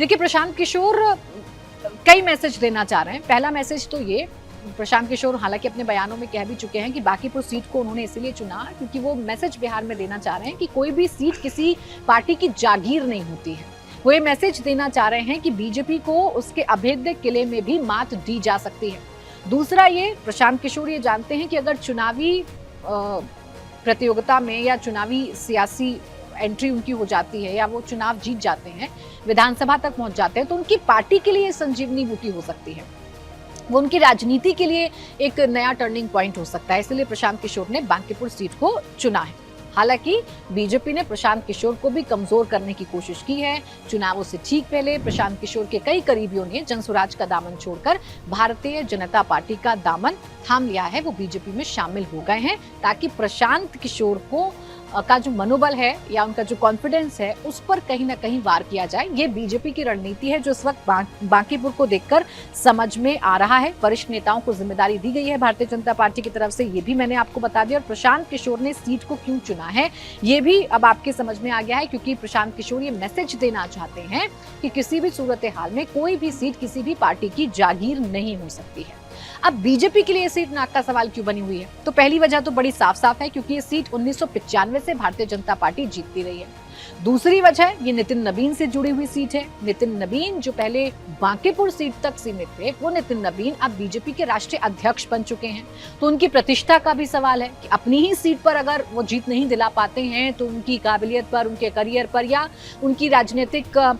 देखिए, प्रशांत किशोर कई मैसेज देना चाह रहे हैं। पहला मैसेज तो ये, प्रशांत किशोर हालांकि अपने बयानों में कह भी चुके हैं कि बांकीपुर सीट को उन्होंने इसीलिए चुना क्योंकि वो मैसेज बिहार में देना चाह रहे हैं कि कोई भी सीट किसी पार्टी की जागीर नहीं होती है। वो ये मैसेज देना चाह रहे हैं कि बीजेपी को उसके अभेद्य किले में भी मात दी जा सकती है। दूसरा ये, प्रशांत किशोर ये जानते हैं कि अगर चुनावी प्रतियोगिता में या चुनावी सियासी एंट्री उनकी हो जाती है या वो चुनाव जीत जाते हैं, विधानसभा तक पहुंच जाते हैं, तो उनकी पार्टी के लिए संजीवनी बूटी हो सकती है। वो उनकी राजनीति के लिए एक नया टर्निंग पॉइंट हो सकता है। इसलिए प्रशांत किशोर ने बांकीपुर सीट को चुना है। हालांकि बीजेपी ने प्रशांत किशोर को भी कमजोर करने की कोशिश की है। चुनावों से ठीक पहले प्रशांत किशोर के कई करीबियों ने जनसुराज का दामन छोड़कर भारतीय जनता पार्टी का दामन थाम लिया है। वो बीजेपी में शामिल हो गए हैं ताकि प्रशांत किशोर का जो मनोबल है या उनका जो कॉन्फिडेंस है उस पर कहीं ना कहीं वार किया जाए। ये बीजेपी की रणनीति है जो इस वक्त बांकीपुर को देखकर समझ में आ रहा है। वरिष्ठ नेताओं को जिम्मेदारी दी गई है भारतीय जनता पार्टी की तरफ से, ये भी मैंने आपको बता दिया। और प्रशांत किशोर ने सीट को क्यों चुना है ये भी अब आपके समझ में आ गया है, क्योंकि प्रशांत किशोर ये मैसेज देना चाहते हैं कि किसी भी सूरत हाल में कोई भी सीट किसी भी पार्टी की जागीर नहीं हो सकती है। अब बीजेपी के लिए सीट नाक का सवाल क्यों बनी हुई है? तो पहली वजह तो बड़ी साफ साफ है, क्योंकि ये सीट 1995 से भारतीय जनता पार्टी जीतती रही है। दूसरी वजह, ये नितिन नबीन से जुड़ी हुई सीट है। नितिन नबीन जो पहले बांकीपुर सीट तक सीमित थे, वो नितिन नबीन अब बीजेपी के राष्ट्रीय अध्यक्ष बन चुके हैं। तो उनकी प्रतिष्ठा का भी सवाल है कि अपनी ही सीट पर अगर वो जीत नहीं दिला पाते हैं तो उनकी काबिलियत पर, उनके करियर पर या उनकी राजनीतिक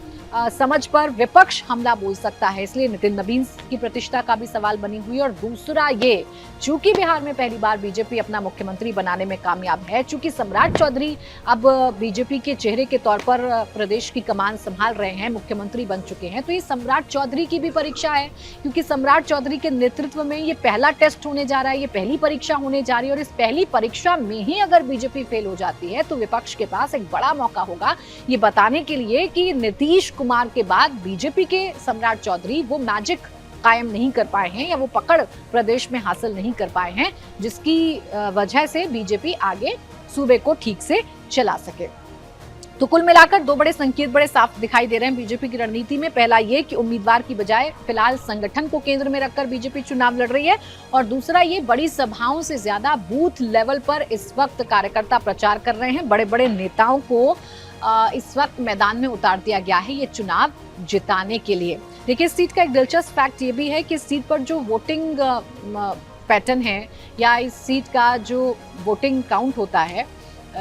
समझ पर विपक्ष हमला बोल सकता है। इसलिए नितिन नबीन की प्रतिष्ठा का भी सवाल बनी हुई है। और दूसरा ये, चूंकि बिहार में पहली बार बीजेपी अपना मुख्यमंत्री बनाने में कामयाब है, चूंकि सम्राट चौधरी अब बीजेपी के चेहरे के तौर पर प्रदेश की कमान संभाल रहे हैं, मुख्यमंत्री बन चुके हैं, तो ये सम्राट चौधरी की भी परीक्षा है, क्योंकि सम्राट चौधरी के नेतृत्व में ये पहला टेस्ट होने जा रहा है, ये पहली परीक्षा होने जा रही है। और इस पहली परीक्षा में ही अगर बीजेपी फेल हो जाती है तो विपक्ष के पास एक बड़ा मौका होगा ये बताने के लिए कि नीतीश कुमार के बाद बीजेपी के सम्राट चौधरी वो मैजिक कायम नहीं कर पाए हैं या वो पकड़ प्रदेश में हासिल नहीं कर पाए हैं, जिसकी वजह से बीजेपी आगे सूबे को ठीक से चला सके। तो कुल मिलाकर दो बड़े संकेत बड़े साफ दिखाई दे रहे हैं बीजेपी की रणनीति में। पहला ये कि उम्मीदवार की बजाय फिलहाल संगठन को केंद्र में रखकर बीजेपी चुनाव लड़ रही है, और दूसरा ये, बड़ी सभाओं से ज्यादा बूथ लेवल पर इस वक्त कार्यकर्ता प्रचार कर रहे हैं। बड़े बड़े नेताओं को इस वक्त मैदान में उतार दिया गया है ये चुनाव जिताने के लिए। देखिए, इस सीट का एक दिलचस्प फैक्ट ये भी है कि इस सीट पर जो वोटिंग पैटर्न है या इस सीट का जो वोटिंग काउंट होता है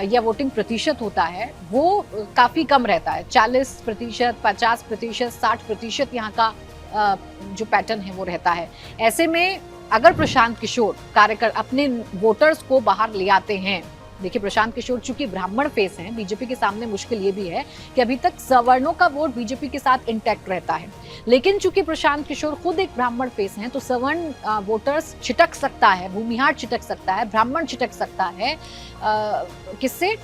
या वोटिंग प्रतिशत होता है वो काफी कम रहता है। 40%, 50%, 60% यहाँ का जो पैटर्न है वो रहता है। ऐसे में अगर प्रशांत किशोर कार्यकर्ता अपने वोटर्स को बाहर ले आते हैं, देखिए प्रशांत किशोर चूंकि ब्राह्मण फेस हैं, बीजेपी के सामने मुश्किल ये भी है कि अभी तक सवर्णों का वोट बीजेपी के साथ इंटैक्ट रहता है, लेकिन चूंकि प्रशांत किशोर खुद एक ब्राह्मण फेस हैं तो सवर्ण वोटर्स छिटक सकता है, भूमिहार छिटक सकता है, ब्राह्मण छिटक सकता है किससे?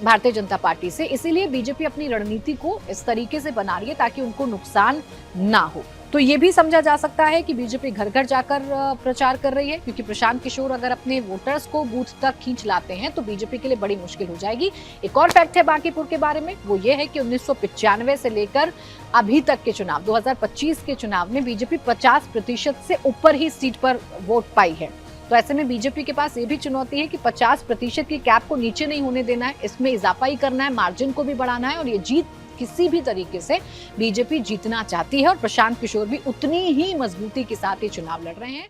भारतीय जनता पार्टी से। इसीलिए बीजेपी अपनी रणनीति को इस तरीके से बना रही है ताकि उनको नुकसान ना हो। तो ये भी समझा जा सकता है कि बीजेपी घर घर जाकर प्रचार कर रही है, क्योंकि प्रशांत किशोर अगर अपने वोटर्स को बूथ तक खींच लाते हैं तो बीजेपी के लिए बड़ी मुश्किल हो जाएगी। एक और फैक्ट है बांकीपुर के बारे में, वो ये है कि 1995 से लेकर अभी तक के चुनाव 2025 के चुनाव में बीजेपी 50% से ऊपर ही सीट पर वोट पाई है। तो ऐसे में बीजेपी के पास ये भी चुनौती है कि 50% की कैप को नीचे नहीं होने देना है, इसमें इजाफा ही करना है, मार्जिन को भी बढ़ाना है, और ये जीत किसी भी तरीके से बीजेपी जीतना चाहती है। और प्रशांत किशोर भी उतनी ही मजबूती के साथ ये चुनाव लड़ रहे हैं।